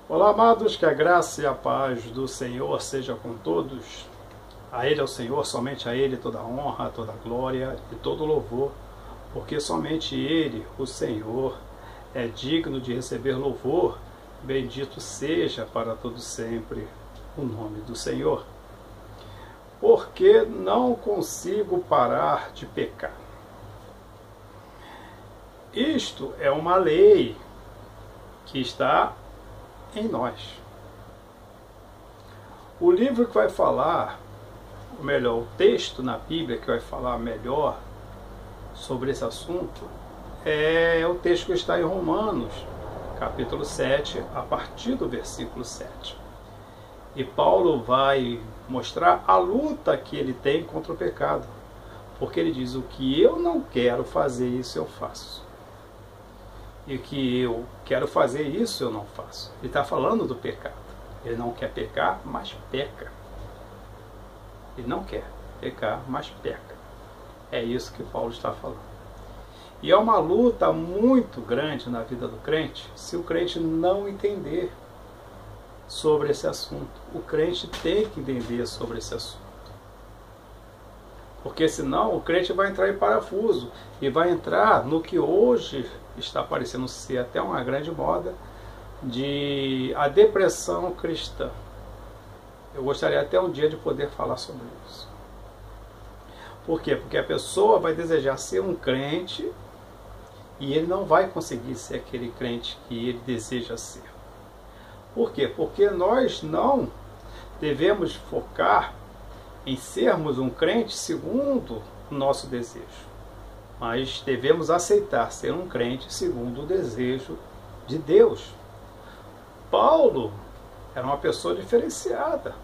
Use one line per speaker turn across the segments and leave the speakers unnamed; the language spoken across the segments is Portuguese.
Olá, amados, que a graça e a paz do Senhor seja com todos. A Ele é o Senhor, somente a Ele toda a honra, toda a glória e todo o louvor, porque somente Ele, o Senhor, é digno de receber louvor. Bendito seja para todo sempre o nome do Senhor. Porque não consigo parar de pecar. Isto é uma lei que está em nós. O livro que vai falar, ou melhor, o texto na Bíblia que vai falar melhor sobre esse assunto é o texto que está em Romanos, capítulo 7, a partir do versículo 7. E Paulo vai mostrar a luta que ele tem contra o pecado, porque ele diz: o que eu não quero fazer, isso eu faço. E o que eu quero fazer, isso eu não faço. Ele está falando do pecado. Ele não quer pecar, mas peca. Ele não quer pecar, mas peca. É isso que Paulo está falando. E é uma luta muito grande na vida do crente, se o crente não entender sobre esse assunto. O crente tem que entender sobre esse assunto. Porque senão o crente vai entrar em parafuso e vai entrar no que hoje está parecendo ser até uma grande moda, de a depressão cristã. Eu gostaria até um dia de poder falar sobre isso. Por quê? Porque a pessoa vai desejar ser um crente e ele não vai conseguir ser aquele crente que ele deseja ser. Por quê? Porque nós não devemos focar em sermos um crente segundo o nosso desejo, mas devemos aceitar ser um crente segundo o desejo de Deus. Paulo era uma pessoa diferenciada.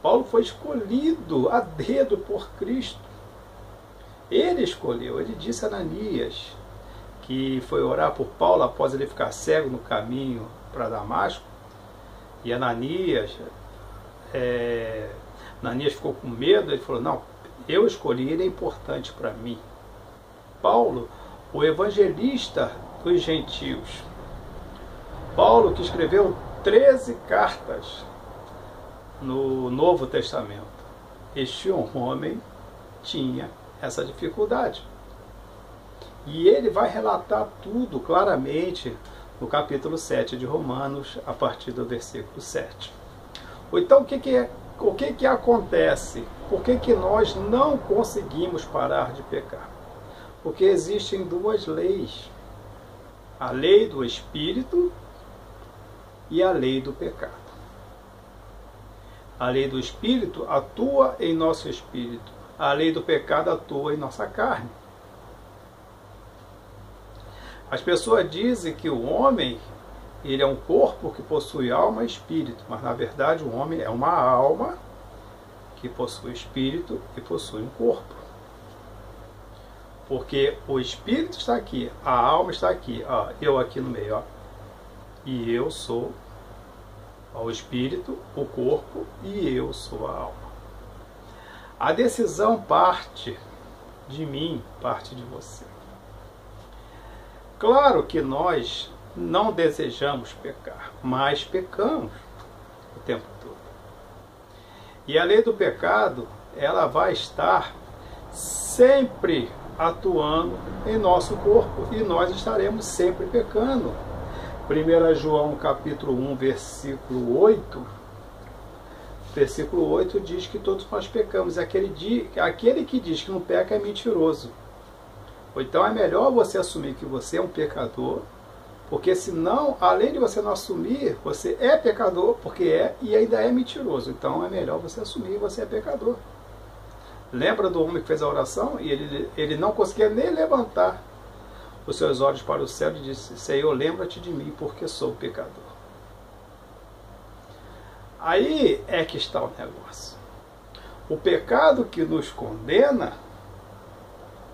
Paulo foi escolhido a dedo por Cristo. Ele escolheu, ele disse a Ananias, que foi orar por Paulo após ele ficar cego no caminho para Damasco, e Ananias ficou com medo, ele falou: não, eu escolhi, ele é importante para mim. Paulo, o evangelista dos gentios. Paulo, que escreveu 13 cartas no Novo Testamento. Este homem tinha essa dificuldade. E ele vai relatar tudo claramente no capítulo 7 de Romanos, a partir do versículo 7. Então, o que acontece? Por que nós não conseguimos parar de pecar? Porque existem duas leis: a lei do Espírito e a lei do pecado. A lei do Espírito atua em nosso espírito, a lei do pecado atua em nossa carne. As pessoas dizem que o homem, ele é um corpo que possui alma e espírito, mas na verdade o homem é uma alma que possui espírito e possui um corpo. Porque o espírito está aqui, a alma está aqui, ó, eu aqui no meio, ó, e eu sou o espírito, o corpo, e eu sou a alma. A decisão parte de mim, parte de você. Claro que nós não desejamos pecar, mas pecamos o tempo todo. E a lei do pecado, ela vai estar sempre atuando em nosso corpo, e nós estaremos sempre pecando. 1 João capítulo 1, versículo 8, versículo 8 diz que todos nós pecamos. Aquele que diz que não peca é mentiroso. Então é melhor você assumir que você é um pecador, porque senão, além de você não assumir, você é pecador, porque é, e ainda é mentiroso. Então é melhor você assumir que você é pecador. Lembra do homem que fez a oração e ele não conseguia nem levantar os seus olhos para o céu e disse: Senhor, lembra-te de mim, porque sou pecador. Aí é que está o negócio. O pecado que nos condena,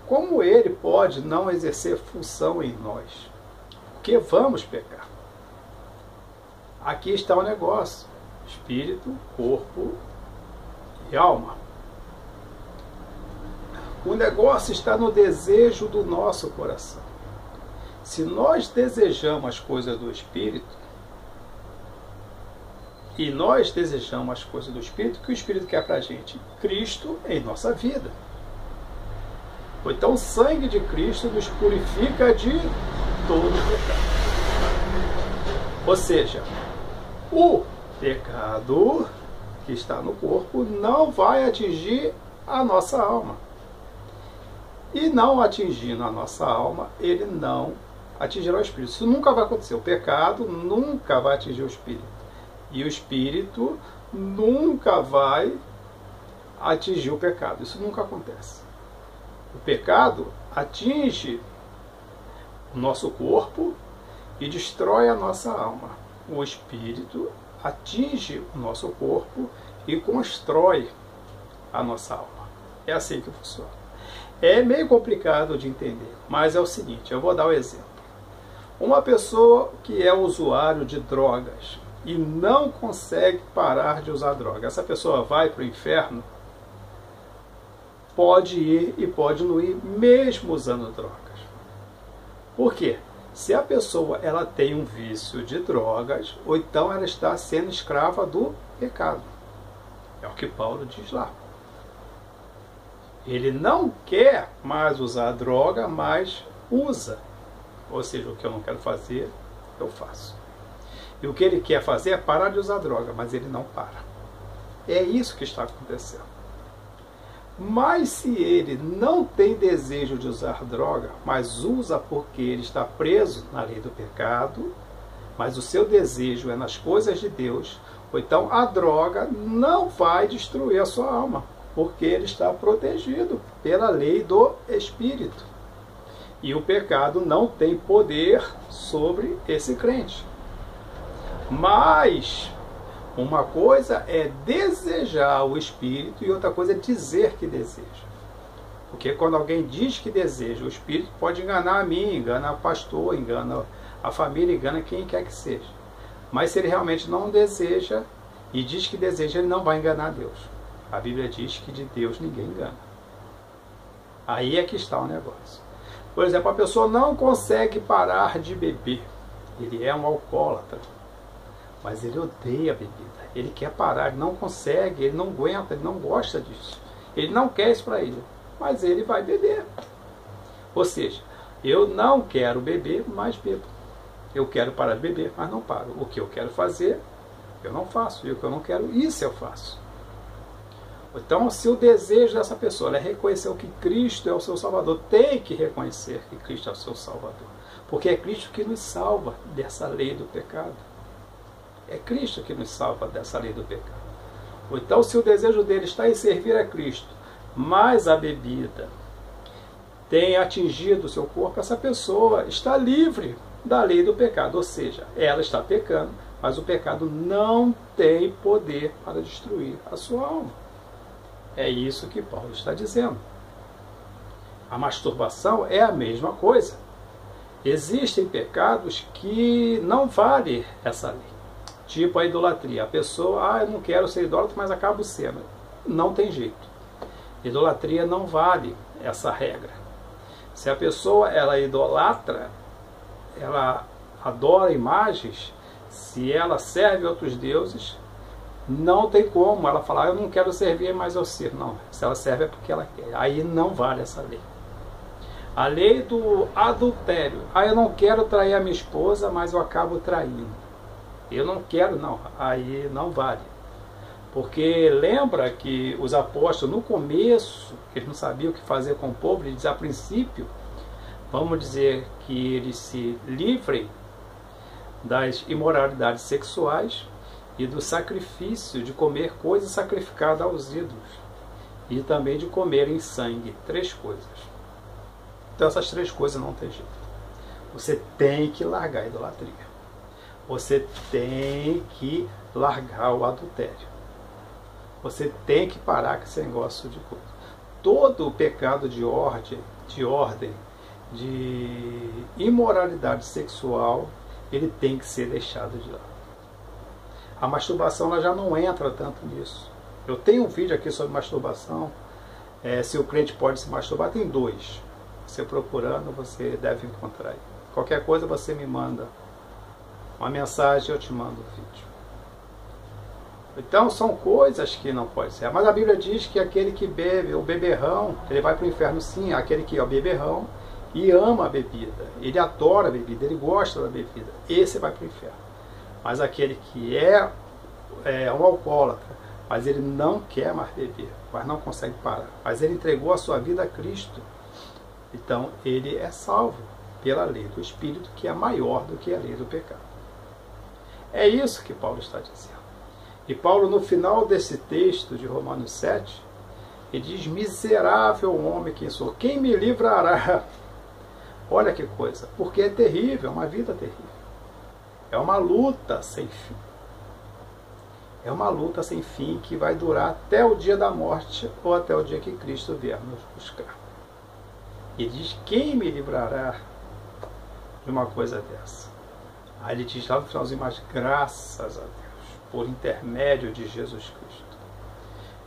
como ele pode não exercer função em nós? Porque vamos pecar. Aqui está o negócio: espírito, corpo e alma. O negócio está no desejo do nosso coração. Se nós desejamos as coisas do Espírito, E nós desejamos as coisas do Espírito, que o Espírito quer para a gente? Cristo em nossa vida. Então o sangue de Cristo nos purifica de todo pecado. Ou seja, o pecado que está no corpo não vai atingir a nossa alma. E não atingindo a nossa alma, ele não atingirá o Espírito. Isso nunca vai acontecer. O pecado nunca vai atingir o Espírito. E o Espírito nunca vai atingir o pecado. Isso nunca acontece. O pecado atinge o nosso corpo e destrói a nossa alma. O Espírito atinge o nosso corpo e constrói a nossa alma. É assim que funciona. É meio complicado de entender, mas é o seguinte, eu vou dar um exemplo. Uma pessoa que é usuário de drogas e não consegue parar de usar droga, essa pessoa vai para o inferno? Pode ir e pode não ir, mesmo usando drogas. Por quê? Se a pessoa ela tem um vício de drogas, ou então ela está sendo escrava do pecado. É o que Paulo diz lá. Ele não quer mais usar droga, mas usa. Ou seja, o que eu não quero fazer, eu faço. E o que ele quer fazer é parar de usar droga, mas ele não para. É isso que está acontecendo. Mas se ele não tem desejo de usar droga, mas usa porque ele está preso na lei do pecado, mas o seu desejo é nas coisas de Deus, ou então a droga não vai destruir a sua alma, porque ele está protegido pela lei do Espírito. E o pecado não tem poder sobre esse crente. Mas uma coisa é desejar o Espírito e outra coisa é dizer que deseja. Porque quando alguém diz que deseja, o Espírito pode enganar a mim, engana o pastor, engana a família, engana quem quer que seja. Mas se ele realmente não deseja e diz que deseja, ele não vai enganar Deus. A Bíblia diz que de Deus ninguém engana. Aí é que está o negócio. Por exemplo, a pessoa não consegue parar de beber. Ele é um alcoólatra. Mas ele odeia a bebida. Ele quer parar, ele não consegue, ele não aguenta, ele não gosta disso. Ele não quer isso para ele. Mas ele vai beber. Ou seja, eu não quero beber, mas bebo. Eu quero parar de beber, mas não paro. O que eu quero fazer, eu não faço. E o que eu não quero, isso eu faço. Então, se o desejo dessa pessoa é reconhecer que Cristo é o seu Salvador, tem que reconhecer que Cristo é o seu Salvador. Porque é Cristo que nos salva dessa lei do pecado. É Cristo que nos salva dessa lei do pecado. Ou então, se o desejo dele está em servir a Cristo, mas a bebida tem atingido o seu corpo, essa pessoa está livre da lei do pecado. Ou seja, ela está pecando, mas o pecado não tem poder para destruir a sua alma. É isso que Paulo está dizendo. A masturbação é a mesma coisa. Existem pecados que não valem essa lei. Tipo a idolatria. A pessoa, eu não quero ser idólatra, mas acabo sendo. Não tem jeito. Idolatria não vale essa regra. Se a pessoa ela idolatra, ela adora imagens, se ela serve outros deuses, não tem como ela falar, eu não quero servir, mas eu sirvo. Não, se ela serve é porque ela quer. Aí não vale essa lei. A lei do adultério. Eu não quero trair a minha esposa, mas eu acabo traindo. Eu não quero, não. Aí não vale. Porque lembra que os apóstolos, no começo, eles não sabiam o que fazer com o povo, eles, a princípio, vamos dizer que eles se livrem das imoralidades sexuais e do sacrifício de comer coisas sacrificadas aos ídolos. E também de comerem sangue. 3 coisas. Então essas 3 coisas não tem jeito. Você tem que largar a idolatria. Você tem que largar o adultério. Você tem que parar com esse negócio de coisa. Todo o pecado de ordem, de imoralidade sexual, ele tem que ser deixado de lado. A masturbação ela já não entra tanto nisso. Eu tenho um vídeo aqui sobre masturbação. Se o crente pode se masturbar, tem 2. Você procurando, você deve encontrar. Qualquer coisa você me manda uma mensagem, eu te mando o vídeo. Então são coisas que não pode ser. Mas a Bíblia diz que aquele que bebe, o beberrão, ele vai para o inferno sim. Aquele que é o beberrão e ama a bebida, ele adora a bebida, ele gosta da bebida, esse vai para o inferno. Mas aquele que é um alcoólatra, mas ele não quer mais beber, mas não consegue parar, mas ele entregou a sua vida a Cristo, então ele é salvo pela lei do Espírito, que é maior do que a lei do pecado. É isso que Paulo está dizendo. E Paulo, no final desse texto de Romanos 7, ele diz: miserável homem que sou, quem me livrará? Olha que coisa, porque é terrível, é uma vida terrível. É uma luta sem fim. É uma luta sem fim que vai durar até o dia da morte ou até o dia que Cristo vier nos buscar. E diz: quem me livrará de uma coisa dessa? Aí ele diz lá no finalzinho: mas graças a Deus, por intermédio de Jesus Cristo,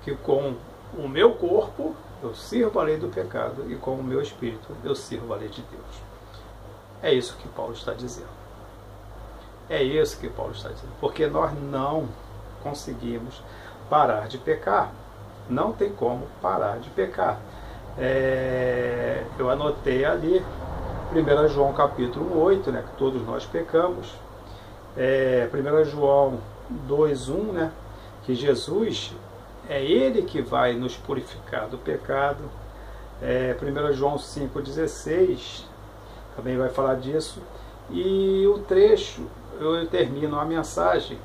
que com o meu corpo eu sirvo a lei do pecado e com o meu espírito eu sirvo a lei de Deus. É isso que Paulo está dizendo. É isso que Paulo está dizendo. Porque nós não conseguimos parar de pecar. Não tem como parar de pecar. Eu anotei ali 1 João capítulo 8, né, que todos nós pecamos. 1 João 2:1, né, que Jesus é Ele que vai nos purificar do pecado. 1 João 5,16 também vai falar disso. E o trecho, eu termino a mensagem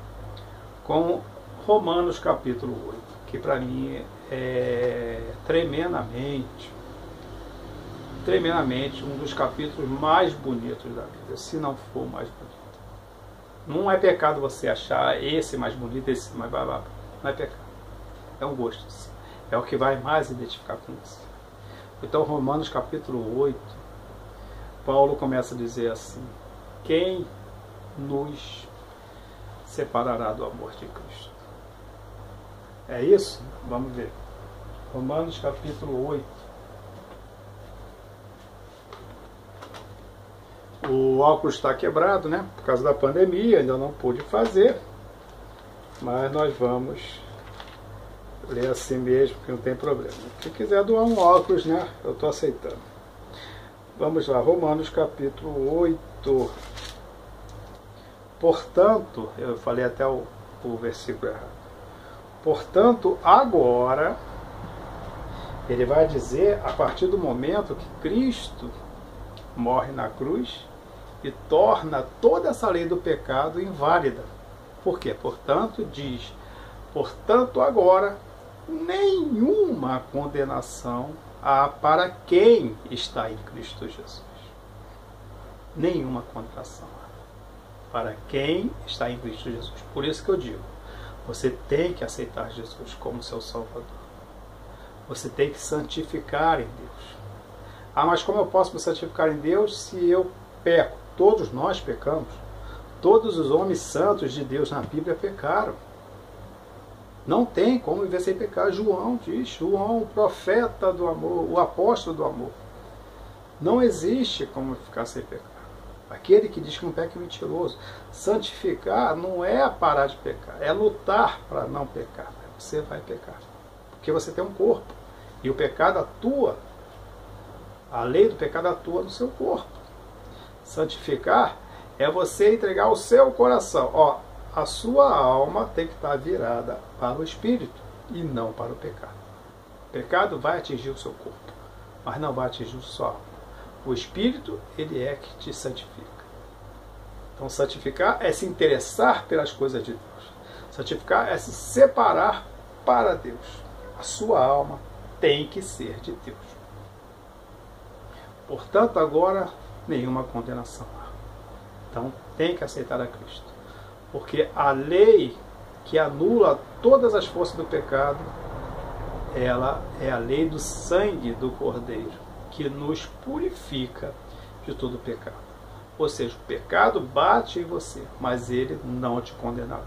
com Romanos capítulo 8, que para mim é tremendamente um dos capítulos mais bonitos da Bíblia, se não for o mais bonito. Não é pecado você achar esse mais bonito, esse mais babado. Não é pecado. É um gosto. É o que vai mais identificar com você. Então, Romanos capítulo 8, Paulo começa a dizer assim: quem nos separará do amor de Cristo? É isso? Vamos ver. Romanos capítulo 8. O óculos está quebrado, né? Por causa da pandemia, ainda não pude fazer. Mas nós vamos ler assim mesmo, que não tem problema. Se quiser doar um óculos, né? Eu estou aceitando. Vamos lá, Romanos capítulo 8. Portanto, eu falei até o versículo errado. Portanto, agora, ele vai dizer, a partir do momento que Cristo morre na cruz e torna toda essa lei do pecado inválida. Por quê? Portanto, diz: portanto, agora, nenhuma condenação há para quem está em Cristo Jesus. Nenhuma condenação há para quem está em Cristo Jesus. Por isso que eu digo, você tem que aceitar Jesus como seu Salvador. Você tem que santificar em Deus. Ah, mas como eu posso me santificar em Deus se eu peco? Todos nós pecamos. Todos os homens santos de Deus na Bíblia pecaram. Não tem como viver sem pecar. João diz, João, o profeta do amor, o apóstolo do amor. Não existe como ficar sem pecar. Aquele que diz que não peca é mentiroso. Santificar não é parar de pecar, é lutar para não pecar. Você vai pecar. Porque você tem um corpo. E o pecado atua, a lei do pecado atua no seu corpo. Santificar é você entregar o seu coração. Ó, a sua alma tem que estar virada para o Espírito e não para o pecado. O pecado vai atingir o seu corpo, mas não vai atingir a sua alma. O Espírito, ele é que te santifica. Então, santificar é se interessar pelas coisas de Deus. Santificar é se separar para Deus. A sua alma tem que ser de Deus. Portanto, agora, nenhuma condenação há. Então, tem que aceitar a Cristo. Porque a lei que anula todas as forças do pecado, ela é a lei do sangue do Cordeiro, que nos purifica de todo pecado. Ou seja, o pecado bate em você, mas ele não te condenará.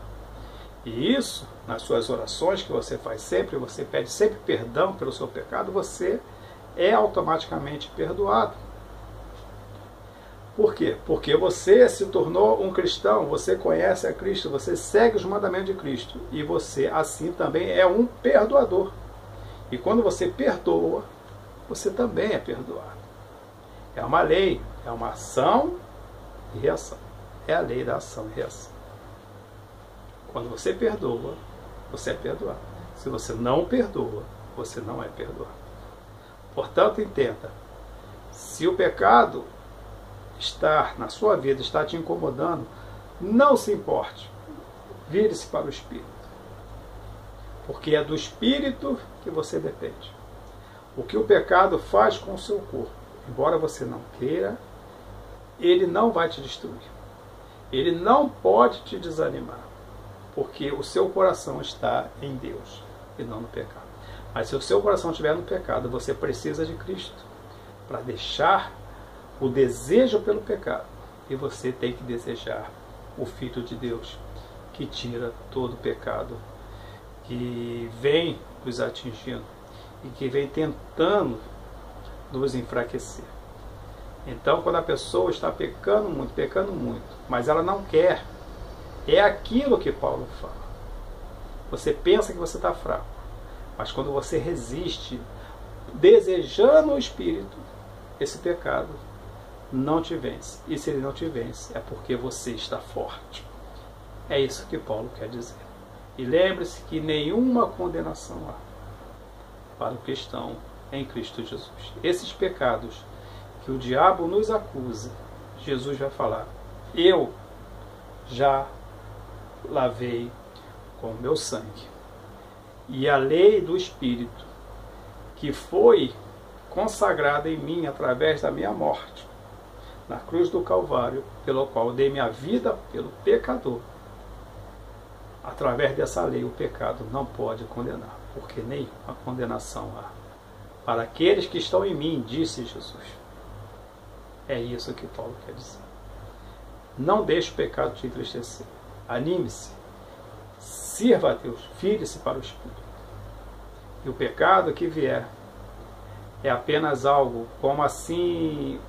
E isso, nas suas orações que você faz sempre, você pede sempre perdão pelo seu pecado, você é automaticamente perdoado. Por quê? Porque você se tornou um cristão, você conhece a Cristo, você segue os mandamentos de Cristo. E você, assim, também é um perdoador. E quando você perdoa, você também é perdoado. É uma lei, é uma ação e reação. É a lei da ação e reação. Quando você perdoa, você é perdoado. Se você não perdoa, você não é perdoado. Portanto, entenda, se o pecado está na sua vida, está te incomodando, não se importe. Vire-se para o Espírito. Porque é do Espírito que você depende. O que o pecado faz com o seu corpo, embora você não queira, ele não vai te destruir. Ele não pode te desanimar. Porque o seu coração está em Deus e não no pecado. Mas se o seu coração estiver no pecado, você precisa de Cristo para deixar o desejo pelo pecado. E você tem que desejar o Filho de Deus, que tira todo o pecado, que vem nos atingindo e que vem tentando nos enfraquecer. Então, quando a pessoa está pecando muito, mas ela não quer, é aquilo que Paulo fala. Você pensa que você está fraco, mas quando você resiste, desejando o Espírito, esse pecado não te vence. E se ele não te vence, é porque você está forte. É isso que Paulo quer dizer. E lembre-se que nenhuma condenação há para o cristão em Cristo Jesus. Esses pecados que o diabo nos acusa, Jesus vai falar: eu já lavei com o meu sangue. E a lei do Espírito, que foi consagrada em mim através da minha morte, na cruz do Calvário, pelo qual dei minha vida pelo pecador, através dessa lei o pecado não pode condenar, porque nenhuma condenação há para aqueles que estão em mim, disse Jesus. É isso que Paulo quer dizer. Não deixe o pecado te entristecer. Anime-se. Sirva a Deus. Vire-se para o Espírito. E o pecado que vier é apenas algo como assim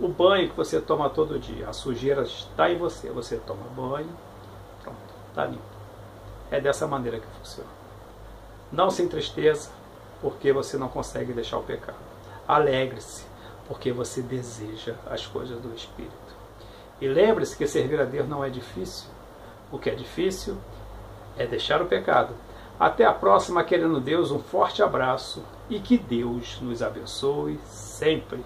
o banho que você toma todo dia. A sujeira está em você. Você toma banho, pronto, está limpo. É dessa maneira que funciona. Não se entristeça porque você não consegue deixar o pecado. Alegre-se porque você deseja as coisas do Espírito. E lembre-se que servir a Deus não é difícil. O que é difícil é deixar o pecado. Até a próxima, querendo Deus, um forte abraço e que Deus nos abençoe sempre.